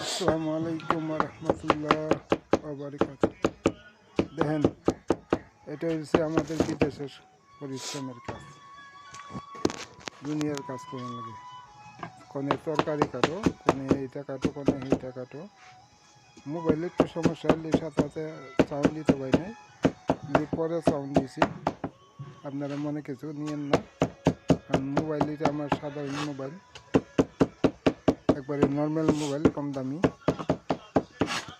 আসসালামু আলাইকুম রহমতুল্লাহ বারাকাতুহু। দেখেন, এটা হচ্ছে আমাদের বিদেশের পরিশ্রমের কাজ, দুনিয়ার কাজ করার লাগে। কোনে তরকারি কাটো, কোনে এইটা কাটো, কোনে এইটা কাটো। মোবাইলে একটু সমস্যা হলে সাথে সাথে সাউন্ড দিতে পারি নাই, পরে সাউন্ড দিয়েছি। আপনারা মনে কিছু নিয়েন না, কারণ মোবাইল এটা আমার সাধারণ মোবাইল, একবারে নর্মাল মোবাইল, কম দামি।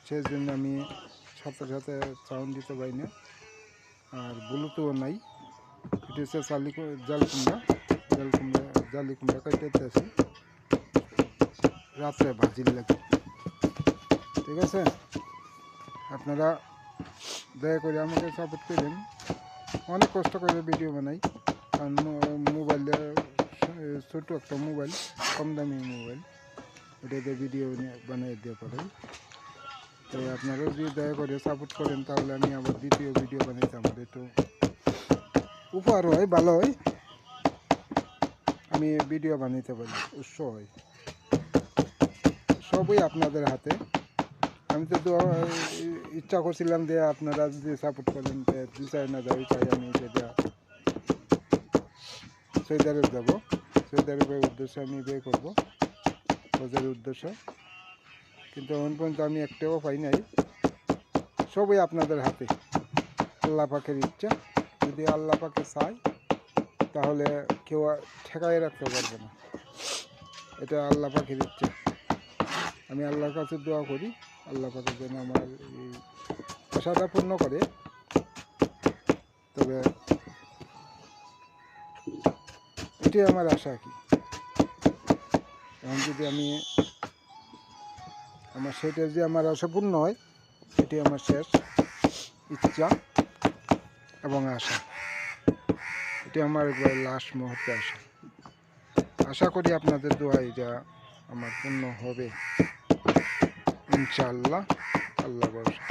সেই জন্য আমি সাথে সাথে সাউন্ড দিতে পারি না, আর ব্লুটুথও নাই। এটা হচ্ছে জালি কুমড়া কাটতে আসি রাত্রে ভাজির লাগে। ঠিক আছে, আপনারা দয়া করে আমাকে সাপোর্ট করেন। অনেক কষ্ট করে ভিডিও বানাই, কারণ মোবাইলে ছোটো একটা মোবাইল, কম দামি মোবাইল, ওটাতে ভিডিও বানিয়ে দিয়ে পারে। তাই আপনারা যদি দয়া করে সাপোর্ট করেন, তাহলে আমি আবার দ্বিতীয় ভিডিও বানাইতে আমার একটু উপহার হয়, ভালো হয়, আমি ভিডিও বানাইতে পারি, উৎস হয়। সবই আপনাদের হাতে। আমি তো ইচ্ছা করছিলাম যে আপনারা যদি সাপোর্ট করেন, দু চাই না যাই চাই, আমি যেটা সৌদি আরব যাবো, সৌদি আরবের উদ্দেশ্যে আমি বিয়ে করবো, হজের উদ্দেশ্যে। কিন্তু এখন পর্যন্ত আমি একটাও পাই নাই। সবই আপনাদের হাতে, আল্লাহ পাকের ইচ্ছা। যদি আল্লাহ পাকে চাই, তাহলে কেউ ঠেকাই রাখতে পারবে না। এটা আল্লাহ পাকের ইচ্ছা। আমি আল্লাহর কাছে দোয়া করি, আল্লাহ পাকের যেন আমার এই আশাটা পূর্ণ করে। তবে এটাই আমার আশা কি, এখন যদি আমার সেটা যে আমার আশা পূর্ণ হয়, এটি আমার শেষ ইচ্ছা এবং আশা। এটি আমার একবার লাস্ট মুহূর্তে আশা করি আপনাদের দোয়া এটা আমার পূর্ণ হবে ইনশাআল্লাহ। আল্লাহ ভরসা।